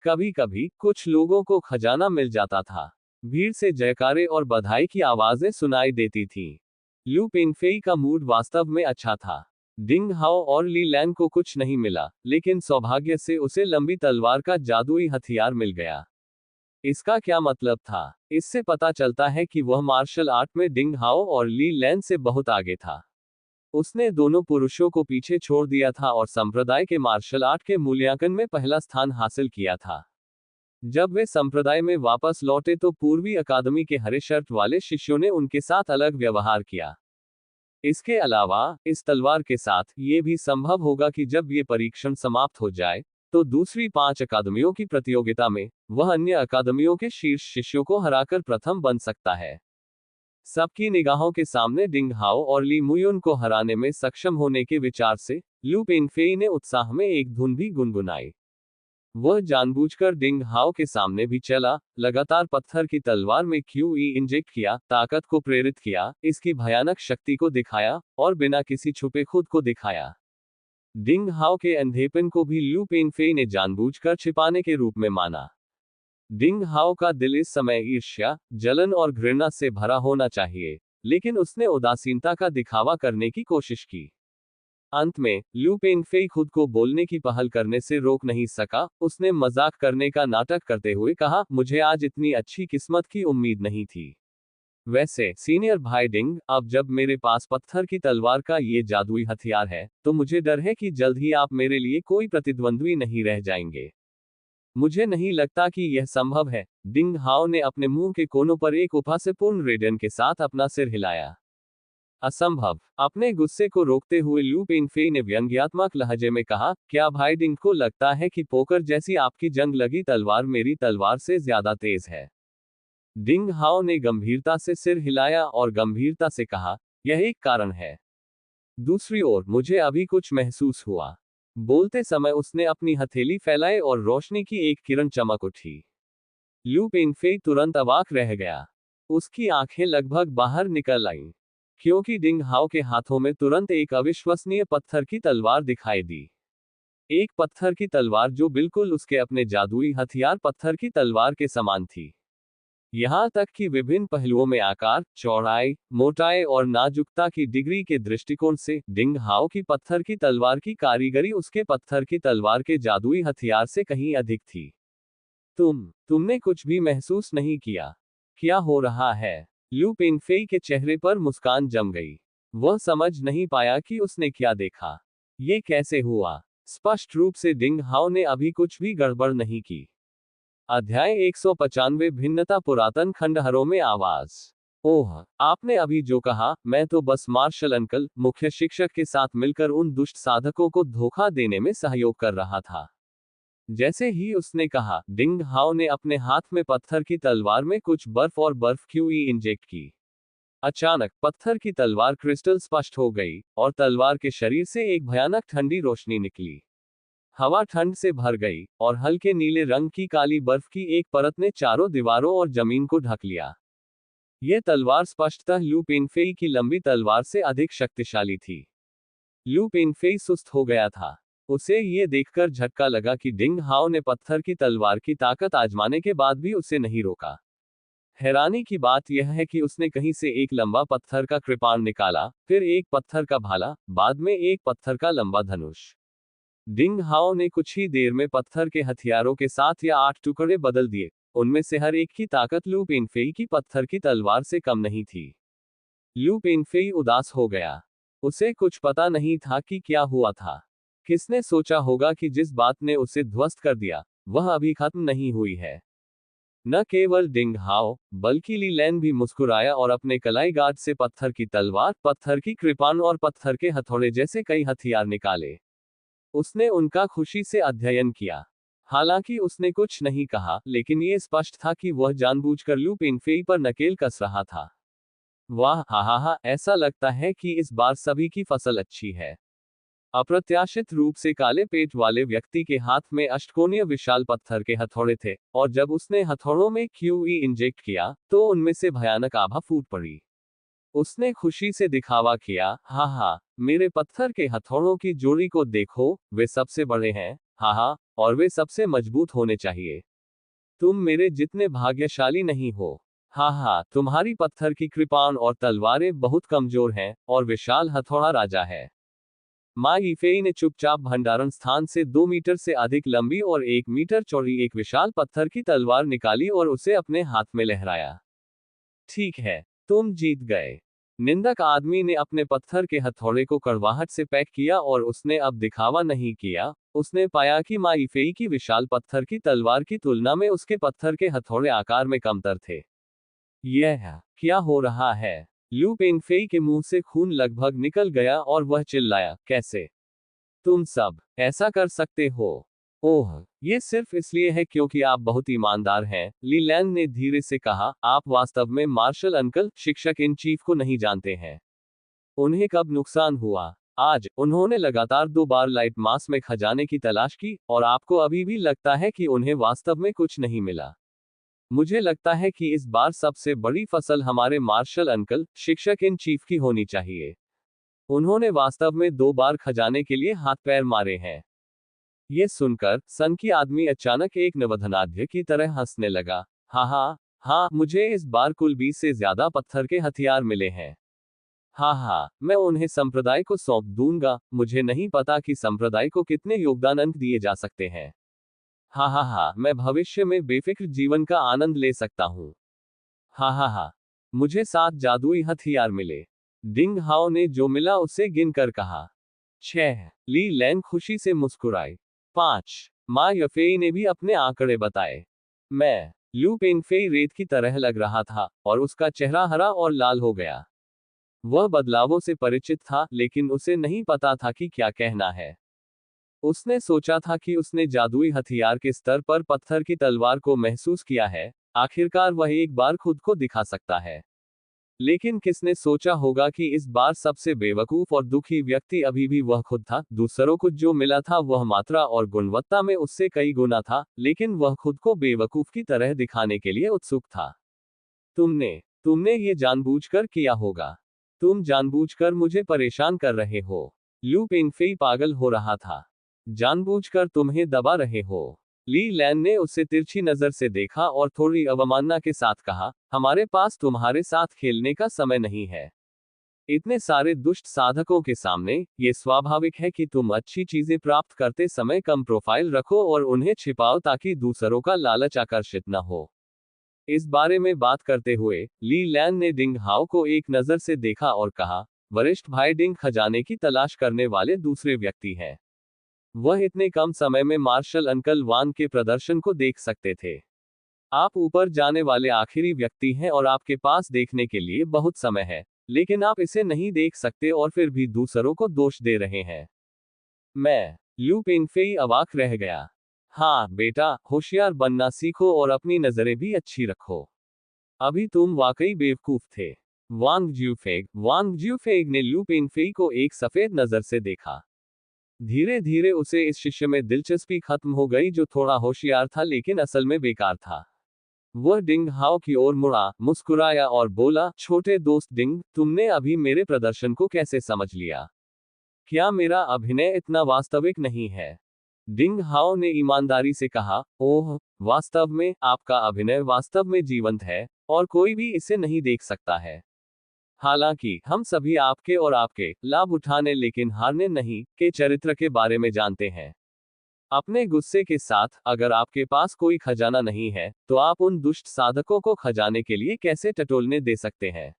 कभी कभी कुछ लोगों को खजाना मिल जाता था। भीड़ से जयकारे और बधाई की आवाजें सुनाई देती थीं। लू पेंगफेई का मूड वास्तव में अच्छा था। डिंग हाओ और ली लैन को कुछ नहीं मिला, लेकिन सौभाग्य से उसे लंबी तलवार का जादुई हथियार मिल गया। इसका क्या मतलब था? इससे पता चलता है कि वह मार्शल आर्ट में डिंग हाओ और ली लैन से बहुत आगे था। उसने दोनों पुरुषों को पीछे छोड़ दिया था और संप्रदाय के मार्शल आर्ट के मूल्यांकन में पहला स्थान हासिल किया था। जब वे संप्रदाय में वापस लौटे तो पूर्वी अकादमी के हरे शर्ट वाले शिष्यों ने उनके साथ अलग व्यवहार किया। इसके अलावा इस तलवार के साथ ये भी संभव होगा कि जब ये परीक्षण समाप्त हो जाए तो दूसरी 5 अकादमियों की प्रतियोगिता में वह अन्य अकादमियों के शीर्ष शिष्यों को हराकर प्रथम बन सकता है। सबकी निगाहों के सामने डिंग हाओ और ली मुयुन को हराने में सक्षम होने के विचार से लू पेंगफेई ने उत्साह में एक धुन भी गुनगुनाई। वह जानबूझकर डिंग हाओ के सामने भी चला, लगातार पत्थर की तलवार में क्यूई इंजेक्ट किया, ताकत को प्रेरित किया, इसकी भयानक शक्ति को दिखाया और बिना किसी छुपे खुद को दिखाया। डिंग हाओ के अंधेपन को भी लू पेंगफेई ने जानबूझकर छिपाने के रूप में माना। डिंग हाओ का दिल इस समय ईर्ष्या, जलन और घृणा से भरा होना चाहिए, लेकिन उसने उदासीनता का दिखावा करने की कोशिश की। अंत में लू पेंगफेई खुद को बोलने की पहल करने से रोक नहीं सका। उसने मजाक करने का नाटक करते हुए कहा, मुझे आज इतनी अच्छी किस्मत की उम्मीद नहीं थी। वैसे सीनियर भाई डिंग, अब जब मेरे पास पत्थर की तलवार का ये जादुई हथियार है तो मुझे डर है कि जल्द ही आप मेरे लिए कोई प्रतिद्वंद्वी नहीं रह जाएंगे। मुझे नहीं लगता कि यह संभव है। डिंग हाओ ने अपने मुंह के कोनों पर एक उपहासपूर्ण रेडियन के साथ अपना सिर हिलाया। असंभव। अपने गुस्से को रोकते हुए लू पेंगफेई ने व्यंग्यात्मक लहजे में कहा, क्या भाई डिंग को लगता है कि पोकर जैसी आपकी जंग लगी तलवार मेरी तलवार से ज्यादा तेज है? डिंग हाओ ने गंभीरता से सिर हिलाया और गंभीरता से कहा, यह एक कारण है। दूसरी ओर मुझे अभी कुछ महसूस हुआ। बोलते समय उसने अपनी हथेली फैलाई और रोशनी की एक किरण चमक उठी। लू पेंगफेई तुरंत अवाक रह गया। उसकी आंखें लगभग बाहर निकल आईं, क्योंकि डिंग हाओ के हाथों में तुरंत एक अविश्वसनीय पत्थर की तलवार दिखाई दी। एक पत्थर की तलवार जो बिल्कुल उसके अपने जादुई हथियार पत्थर की तलवार के समान थी। यहाँ तक कि विभिन्न पहलुओं में आकार, चौड़ाई, मोटाई और नाजुकता की डिग्री के दृष्टिकोण से डिंग हाओ की पत्थर की तलवार की कारीगरी उसके पत्थर की तलवार के जादुई हथियार से कहीं अधिक थी। तुमने कुछ भी महसूस नहीं किया? क्या हो रहा है? लू पेंगफेई के चेहरे पर मुस्कान जम गई। वह समझ नहीं पाया कि उसने क्या देखा। ये कैसे हुआ? स्पष्ट रूप से डिंग हाओ ने अभी कुछ भी गड़बड़ नहीं की। अध्याय 195 भिन्नता पुरातन खंडहरों में आवाज। ओह, आपने अभी जो कहा, मैं तो बस मार्शल अंकल, मुख्य शिक्षक के साथ मिलकर उन दुष्ट साधकों को धोखा देने में सहयोग कर रहा था। जैसे ही उसने कहा, डिंग हाओ ने अपने हाथ में पत्थर की तलवार में कुछ बर्फ और बर्फ क्यूई इंजेक्ट की। अचानक पत्थर की तलवार क्रिस्टल स्पष्ट हो गई और तलवार के शरीर से एक भयानक ठंडी रोशनी निकली। हवा ठंड से भर गई और हल्के नीले रंग की काली बर्फ की एक परत ने चारों दीवारों और जमीन को ढक लिया। यह तलवार स्पष्टतः लू पेंगफेई की लंबी तलवार से अधिक शक्तिशाली थी। लू पेंगफेई सुस्त हो गया था। उसे यह देखकर झटका लगा कि डिंग हाओ ने पत्थर की तलवार की ताकत आजमाने के बाद भी उसे नहीं रोका। हैरानी की बात यह है कि उसने कहीं से एक लंबा पत्थर का कृपाण निकाला, फिर एक पत्थर का भाला, बाद में एक पत्थर का लंबा धनुष। डिंग हाओ ने कुछ ही देर में पत्थर के हथियारों के 7 या 8 टुकड़े बदल दिए। उनमें से हर एक की ताकत लू पेंगफेई की पत्थर की तलवार से कम नहीं थी। लू पेंगफेई उदास हो गया। उसे कुछ पता नहीं था कि क्या हुआ था। किसने सोचा होगा कि जिस बात ने उसे ध्वस्त कर दिया, वह अभी खत्म नहीं हुई है। न केवल डिंग हाओ, बल्कि ली लैन भी मुस्कुराया और अपने कलाई गार्ड से पत्थर की तलवार, पत्थर की कृपाण और पत्थर के हथौड़े जैसे कई हथियार निकाले। उसने उनका खुशी से अध्ययन किया। हालांकि उसने कुछ नहीं कहा, लेकिन ये स्पष्ट था कि वह जानबूझकर लू पेंगफेई पर नकेल कस रहा था। वाह, हा हा हा, ऐसा लगता है कि इस बार सभी की फसल अच्छी है। अप्रत्याशित रूप से काले पेट वाले व्यक्ति के हाथ में अष्टकोणीय विशाल पत्थर के हथौड़े थे, और जब उसने हथौड़ों में क्यूई इंजेक्ट किया, तो उनमें से भयानक आभा फूट पड़ी। उसने खुशी से दिखावा किया, हा हा, मेरे पत्थर के हथौड़ों की जोड़ी को देखो, वे सबसे बड़े हैं, हा हा, और वे सबसे मजबूत होने चाहिए। तुम मेरे जितने भाग्यशाली नहीं हो। हा हा, तुम्हारी पत्थर की कृपाण और तलवारें बहुत कमजोर हैं, और विशाल हथौड़ा राजा है। माँ यीफेई ने चुपचाप भंडारण स्थान से 2 मीटर से अधिक लंबी और 1 मीटर चौड़ी एक विशाल पत्थर की तलवार निकाली और उसे अपने हाथ में लहराया। ठीक है, तुम जीत गए। निंदक आदमी ने अपने पत्थर के हथौड़े को कड़वाहट से पैक किया और उसने अब दिखावा नहीं किया। उसने पाया कि माँ यीफेई की विशाल पत्थर की तलवार की तुलना में उसके पत्थर के हथौड़े आकार में कमतर थे। यह क्या हो रहा है? लू पेंगफेई के मुंह से खून लगभग निकल गया और वह चिल्लाया, कैसे? तुम सब ऐसा कर सकते हो? ओह, ये सिर्फ इसलिए है क्योंकि आप बहुत ईमानदार हैं, ली लैन ने धीरे से कहा, आप वास्तव में मार्शल अंकल, शिक्षक इन चीफ को नहीं जानते हैं। उन्हें कब नुकसान हुआ? आज। उन्होंने लगातार 2 बार लाइट मास में खजाने की तलाश की, और आपको अभी भी लगता है कि उन्हें वास्तव में कुछ नहीं मिला। मुझे लगता है कि इस बार सबसे बड़ी फसल हमारे मार्शल अंकल, शिक्षक इन चीफ की होनी चाहिए। उन्होंने वास्तव में 2 बार खजाने के लिए हाथ पैर मारे हैं। ये सुनकर सन की आदमी अचानक एक नवधनाढ्य की तरह हंसने लगा। हाँ हाँ हाँ, मुझे इस बार कुल 20 से ज्यादा पत्थर के हथियार मिले हैं। हाँ हाँ, मैं उन्हें संप्रदाय को सौंप दूंगा। मुझे नहीं पता कि संप्रदाय को कितने योगदान अंक दिए जा सकते हैं। हाँ हाँ हाँ, मैं भविष्य में बेफिक्र जीवन का आनंद ले सकता हूँ। हाँ हाँ हाँ, मुझे 7 जादुई हथियार मिले। डिंग हाओ ने जो मिला उसे गिनकर कहा। 6। ली लैन खुशी से मुस्कुराई। 5। माँ यफेई ने भी अपने आंकड़े बताए। मैं। लू पेंगफेई रेत की तरह लग रहा था, और उसका चेहरा हरा और लाल हो गया। वह बदलावों से परिचित था, लेकिन उसे नहीं पता था कि क्या कहना है। उसने सोचा था कि उसने जादुई हथियार के स्तर पर पत्थर की तलवार को महसूस किया है। आखिरकार वह एक बार खुद को दिखा सकता है। लेकिन किसने सोचा होगा कि इस बार सबसे बेवकूफ और दुखी व्यक्ति अभी भी वह खुद था। दूसरों को जो मिला था वह मात्रा और गुणवत्ता में उससे कई गुना था, लेकिन वह खुद को बेवकूफ की तरह दिखाने के लिए उत्सुक था। तुमने ये जानबूझकर किया होगा। तुम जानबूझकर मुझे परेशान कर रहे हो। लू पेंगफेई पागल हो रहा था। जानबूझकर तुम्हें दबा रहे हो। ली लैन ने उसे तिरछी नजर से देखा और थोड़ी अवमानना के साथ कहा, हमारे पास तुम्हारे साथ खेलने का समय नहीं है। इतने सारे दुष्ट साधकों के सामने ये स्वाभाविक है कि तुम अच्छी चीजें प्राप्त करते समय कम प्रोफाइल रखो और उन्हें छिपाओ ताकि दूसरों का लालच आकर्षित न हो। इस बारे में बात करते हुए ली लैन ने डिंग हाओ को एक नजर से देखा और कहा, वरिष्ठ भाई डिंग खजाने की तलाश करने वाले दूसरे व्यक्ति हैं। वह इतने कम समय में मार्शल अंकल वान के प्रदर्शन को देख सकते थे। आप ऊपर जाने वाले आखिरी व्यक्ति हैं और आपके पास देखने के लिए बहुत समय है, लेकिन आप इसे नहीं देख सकते और फिर भी दूसरों को दोष दे रहे हैं। लू पेंगफेई अवाक रह गया। हाँ बेटा, होशियार बनना सीखो और अपनी नजरें भी अच्छी रखो। अभी तुम वाकई बेवकूफ थे। वांग ज्यूफेग ने लू पेंगफेई को एक सफेद नजर से देखा। धीरे धीरे उसे इस शिष्य में दिलचस्पी खत्म हो गई जो थोड़ा होशियार था लेकिन असल में बेकार था। वह डिंग हाओ की ओर मुड़ा, मुस्कुराया और बोला, छोटे दोस्त डिंग, तुमने अभी मेरे प्रदर्शन को कैसे समझ लिया? क्या मेरा अभिनय इतना वास्तविक नहीं है? डिंग हाओ ने ईमानदारी से कहा, ओह, वास्तव में आपका अभिनय वास्तव में जीवंत है और कोई भी इसे नहीं देख सकता है। हालांकि हम सभी आपके और आपके लाभ उठाने लेकिन हारने नहीं के चरित्र के बारे में जानते हैं। अपने गुस्से के साथ, अगर आपके पास कोई खजाना नहीं है तो आप उन दुष्ट साधकों को खजाने के लिए कैसे टटोलने दे सकते हैं?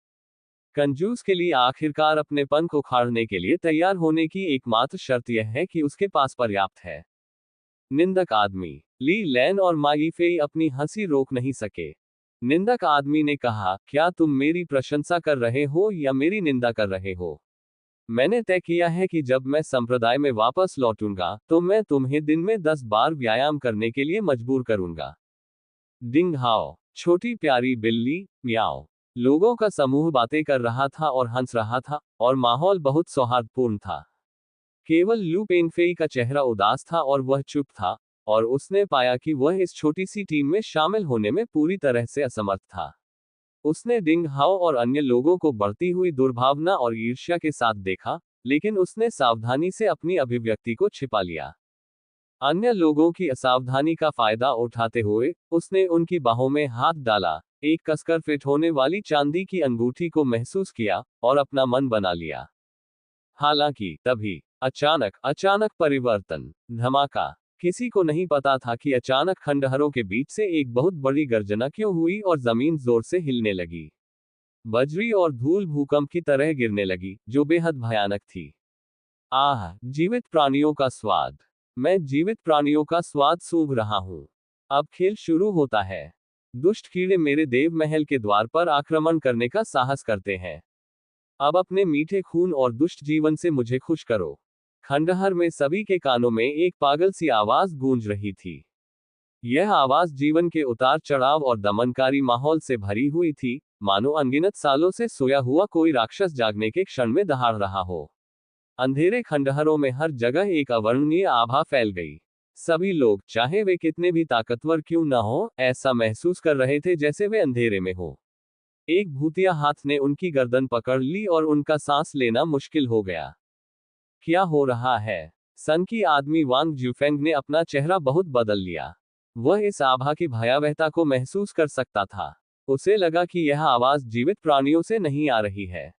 कंजूस के लिए आखिरकार अपने पंख उखाड़ने के लिए तैयार होने की एकमात्र शर्त यह है कि उसके पास पर्याप्त है। निंदक आदमी। ली लैन और माई फेई अपनी हंसी रोक नहीं सके। निंदक आदमी ने कहा, क्या तुम मेरी प्रशंसा कर रहे हो या मेरी निंदा कर रहे हो? मैंने तय किया है कि जब मैं संप्रदाय में वापस लौटूंगा तो मैं तुम्हें दिन में 10 बार व्यायाम करने के लिए मजबूर करूंगा। डिंग हाओ, छोटी प्यारी बिल्ली, म्याओ। लोगों का समूह बातें कर रहा था और हंस रहा था और माहौल बहुत सौहार्दपूर्ण था। केवल लू पेंगफेई का चेहरा उदास था और वह चुप था, और उसने पाया कि वह इस छोटी सी टीम में शामिल होने में पूरी तरह से असमर्थ था। उसने डिंग हाओ और अन्य लोगों को बढ़ती हुई दुर्भावना और ईर्ष्या के साथ देखा, लेकिन उसने सावधानी से अपनी अभिव्यक्ति को छिपा लिया। अन्य लोगों की असावधानी का फायदा उठाते हुए उसने उनकी बाहों में हाथ डाला, एक कसकर फिट होने वाली चांदी की अंगूठी को महसूस किया और अपना मन बना लिया। हालांकि तभी अचानक परिवर्तन, धमाका। किसी को नहीं पता था कि अचानक खंडहरों के बीच से एक बहुत बड़ी गर्जना क्यों हुई और जमीन जोर से हिलने लगी। बजरी और धूल भूकंप की तरह गिरने लगी, जो बेहद भयानक थी। आह, जीवित प्राणियों का स्वाद। मैं जीवित प्राणियों का स्वाद सूंघ रहा हूं। अब खेल शुरू होता है। दुष्ट कीड़े मेरे देव महल के द्वार पर आक्रमण करने का साहस करते हैं। अब अपने मीठे खून और दुष्ट जीवन से मुझे खुश करो। खंडहर में सभी के कानों में एक पागल सी आवाज गूंज रही थी। यह आवाज जीवन के उतार चढ़ाव और दमनकारी माहौल से भरी हुई थी, मानो अनगिनत सालों से सोया हुआ कोई राक्षस जागने के क्षण में दहाड़ रहा हो। अंधेरे खंडहरों में हर जगह एक अवर्णनीय आभा फैल गई। सभी लोग, चाहे वे कितने भी ताकतवर क्यों न हो, ऐसा महसूस कर रहे थे जैसे वे अंधेरे में हो। एक भूतिया हाथ ने उनकी गर्दन पकड़ ली और उनका सांस लेना मुश्किल हो गया। क्या हो रहा है? सन की आदमी वांग ज्यूफेंग ने अपना चेहरा बहुत बदल लिया। वह इस आभा की भयावहता को महसूस कर सकता था। उसे लगा कि यह आवाज जीवित प्राणियों से नहीं आ रही है।